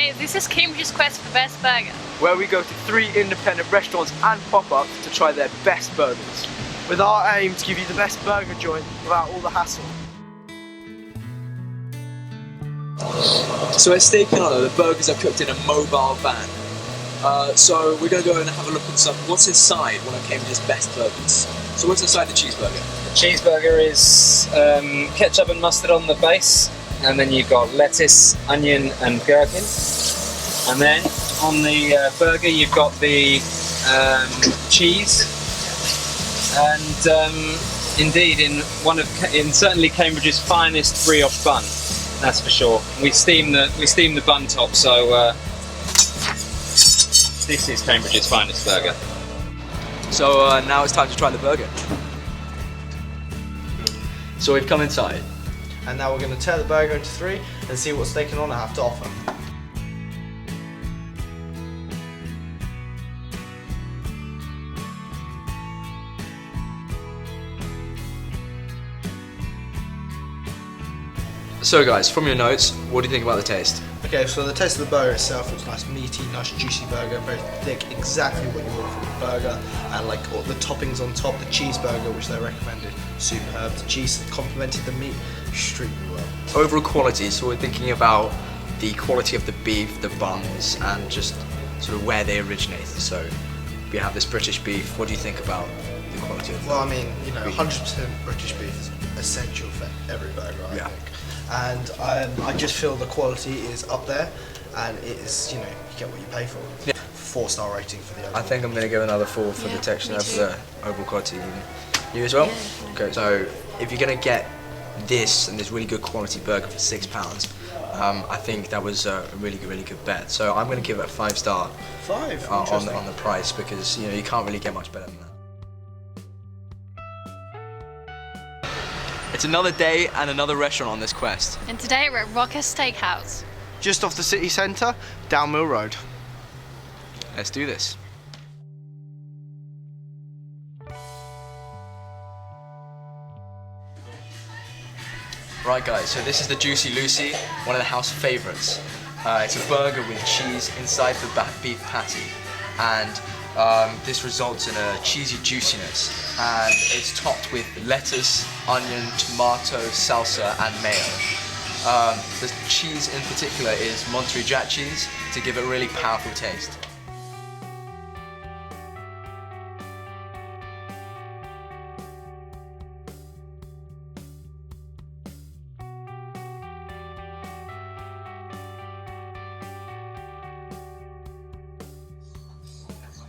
Hi, this is Cambridge's quest for best burger, where we go to 3 independent restaurants and pop-ups to try their best burgers, with our aim to give you the best burger joint without all the hassle. So at Steak and Honor, the burgers are cooked in a mobile van. So we're going to go and have a look at what's inside one of Cambridge's best burgers. So what's inside the cheeseburger? The cheeseburger is ketchup and mustard on the base, and then you've got lettuce, onion and gherkin. And then on the burger you've got the cheese, and indeed in certainly Cambridge's finest brioche bun, that's for sure. We steam the bun top, so this is Cambridge's finest burger. So now it's time to try the burger. so we've come inside. And now we're going to tear the burger into 3 and see what Steak and Honor have to offer. So guys, from your notes, what do you think about the taste? Okay, so the taste of the burger itself was nice, meaty, nice juicy burger, very thick, exactly what you want from a burger, and like all the toppings on top, the cheeseburger which they recommended, superb. The cheese complemented the meat extremely well. Overall quality, so we're thinking about the quality of the beef, the buns, and just sort of where they originated. So we have this British beef. What do you think about the quality of Well, I mean, you know, 100% British beef is essential for every burger, I think. And I just feel the quality is up there, and it is, you know, you get what you pay for. Yeah. 4-star rating for the overall. I think I'm going to give another 4 for the texture and for the overall quality. You as well? Yeah. Okay, so if you're going to get this and this really good quality burger for £6, I think that was a really good bet. So I'm going to give it a 5-star 5 on the price, because you know you can't really get much better than that. It's another day and another restaurant on this quest. and today we're at Rocker Steakhouse. Just off the city centre, down Mill Road. Let's do this. Right guys, so this is the Juicy Lucy, one of the house favourites. It's a burger with cheese inside the beef patty, and this results in a cheesy juiciness, and it's topped with lettuce, onion, tomato, salsa and mayo. The cheese in particular is Monterey Jack cheese to give it a really powerful taste.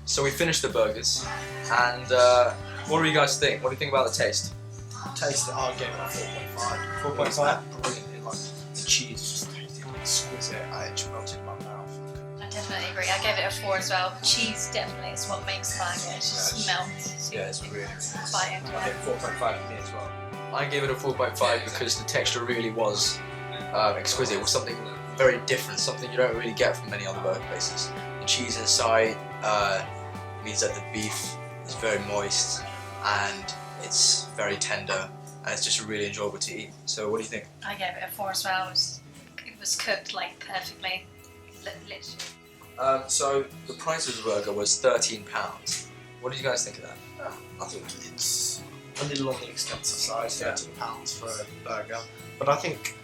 So we finished the burgers, and what do you guys think? What do you think about the taste? Taste it, I'll give it a 4.5. 4.5? Brilliant. Like, the cheese just tasted exquisite. I just melted in my mouth. I definitely agree. I gave it a 4 as well. Cheese definitely is what makes the burger. It just melts. Yeah, it's really Bite into I it. gave 4.5 for me as well. I gave it a 4.5 because the texture really was exquisite. It was something very different, something you don't really get from many other burger places. The cheese inside means that the beef is very moist and it's very tender, and it's just really enjoyable to eat. So what do you think? I gave it a 4 as well. It was cooked like perfectly. Literally. So the price of the burger was £13. What do you guys think of that? I think it's a little on the expensive side, £13 for a burger. But I think,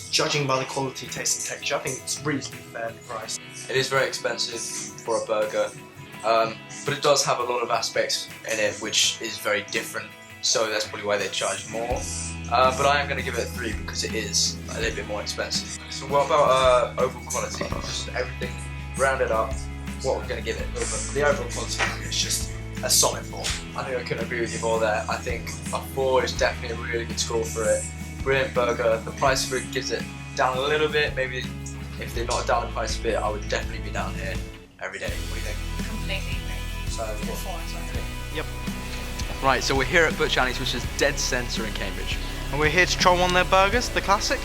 judging by the quality, taste and texture, I think it's reasonably fairly priced. It is very expensive for a burger, but it does have a lot of aspects in it which is very different, so that's probably why they charge more. But I am going to give it a 3 because it is a little bit more expensive. So what about overall quality? Just everything rounded up, what we're going to give it? The overall quality is just a solid 4. I think I couldn't agree with you more there. I think a 4 is definitely a really good score for it. Brilliant burger. The price for it gives it down a little bit. Maybe if they knocked down the price a bit, I would definitely be down here every day. What do you think? Completely agree. So, 4 as well. Yep. Right, so we're here at Butch Chinese, which is dead centre in Cambridge. And we're here to try one of their burgers, the classic.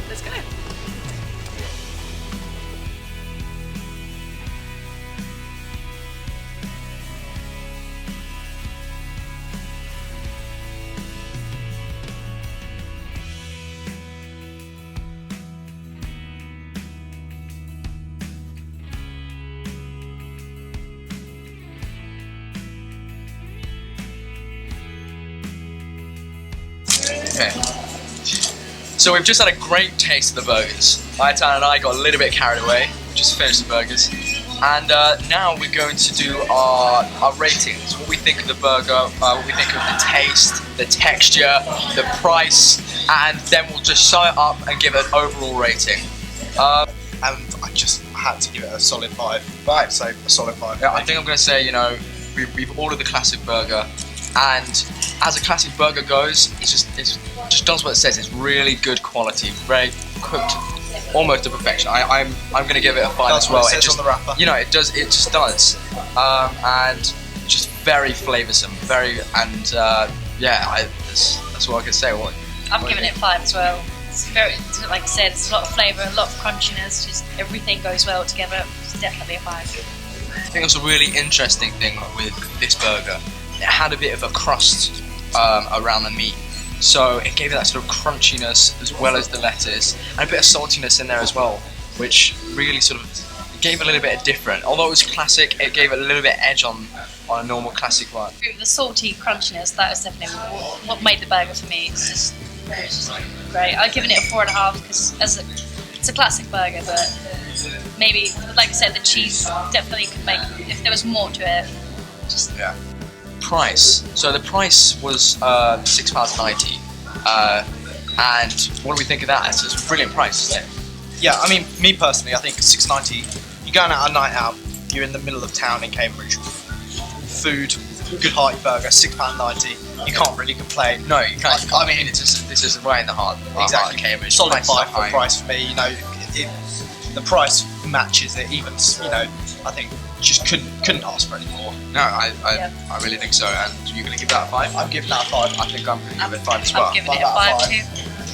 Let's go. Okay. So we've just had a great taste of the burgers. Aitan and I got a little bit carried away. We just finished the burgers. And now we're going to do our ratings. What we think of the burger, what we think of the taste, the texture, the price, and then we'll just sum it up and give it an overall rating. And I just had to give it a solid 5. Right, so a solid 5. Yeah, I think I'm going to say, you know, we've ordered the classic burger, and as a classic burger goes, it just does what it says. It's really good quality, very cooked, almost to perfection. I'm going to give it a 5 as well. It says on the wrapper. You know, it just does, and just very flavoursome, yeah. That's what I can say. I'm giving it 5 as well. It's very, like I said, it's a lot of flavour, a lot of crunchiness, just everything goes well together. It's definitely a 5. I think that's a really interesting thing with this burger. It had a bit of a crust around the meat, so it gave it that sort of crunchiness as well as the lettuce, and a bit of saltiness in there as well, which really sort of gave it a little bit of different. Although it was classic, it gave it a little bit of edge on a normal classic one. The salty crunchiness, that is definitely what made the burger for me. It's just great. I'm giving it a 4.5 because it's a classic burger, but maybe, like I said, the cheese definitely could make, if there was more to it. Yeah. Price. So the price was £6.90, and what do we think of that? It's a brilliant price, isn't it? Yeah, I mean, me personally, I think £6.90. You're going out a night out. You're in the middle of town in Cambridge. Food, good hearty burger, £6.90. You can't really complain. No, you can't. I mean, this is right in the heart. Exactly. Of Cambridge. Solid 5 for High. price for me. You know, the price matches it. Even, you know, I think just couldn't ask for any more. No, I really think so. And you're going to give that a 5? I'm giving that a 5. I think I'm going to give it a 5 as well. I'm giving it a 5 too.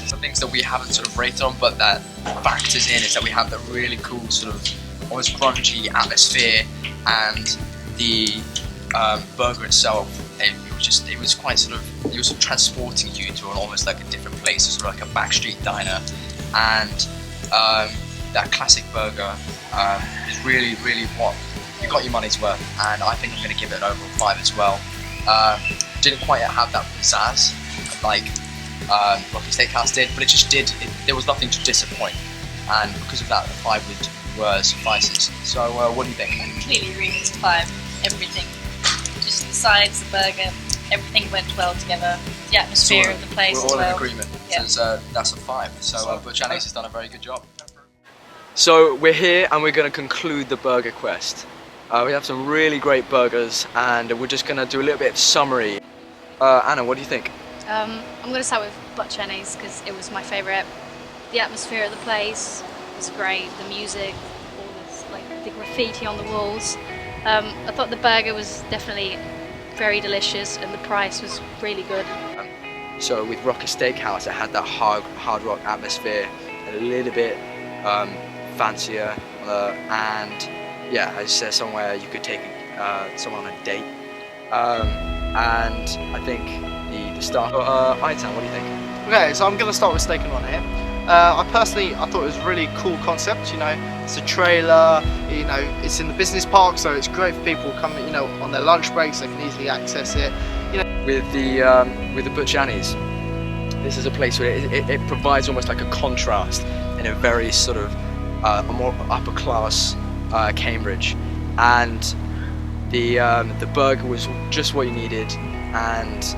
Some things that we haven't sort of rated on, but that factors in, is that we have the really cool sort of almost grungy atmosphere, and the burger itself. It was quite sort of, it was sort of transporting you to almost like a different place, sort of like a backstreet diner, and that classic burger is really what you got your money's worth, and I think I'm going to give it an overall 5 as well. Didn't quite have that pizzazz like Rocky Steakhouse did, but it just did. There was nothing to disappoint, and because of that, the 5 would suffices. So, what do you think? I completely agree with 5. Everything, just the sides, the burger, everything went well together. The atmosphere of the place we're as all well. in agreement. Yeah. So, that's a 5. So, Butch Chinese has done a very good job. So we're here and we're going to conclude the burger quest. We have some really great burgers, and we're just going to do a little bit of summary. Anna, what do you think? I'm going to start with Butch Chinese because it was my favourite. The atmosphere of the place was great, the music, all this, like the graffiti on the walls. I thought the burger was definitely very delicious and the price was really good. So with Rocky Steakhouse, it had that hard rock atmosphere, a little bit fancier, and yeah, as I said, somewhere you could take someone on a date. And I think the start. Aitan, what do you think? Okay, so I'm going to start with steak and one here. I thought it was a really cool concept. You know, it's a trailer. You know, it's in the business park, so it's great for people coming. You know, on their lunch breaks, they can easily access it. You know, with the Butch Chinese, this is a place where it provides almost like a contrast in a very sort of a more upper class Cambridge, and the burger was just what you needed, and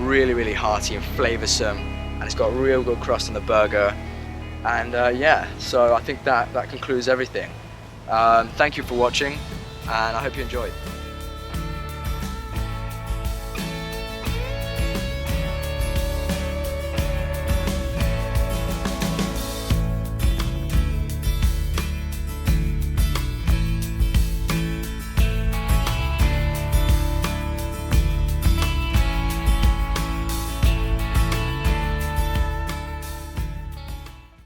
really hearty and flavoursome, and it's got a real good crust on the burger, and yeah, so I think that concludes everything. Thank you for watching, and I hope you enjoyed.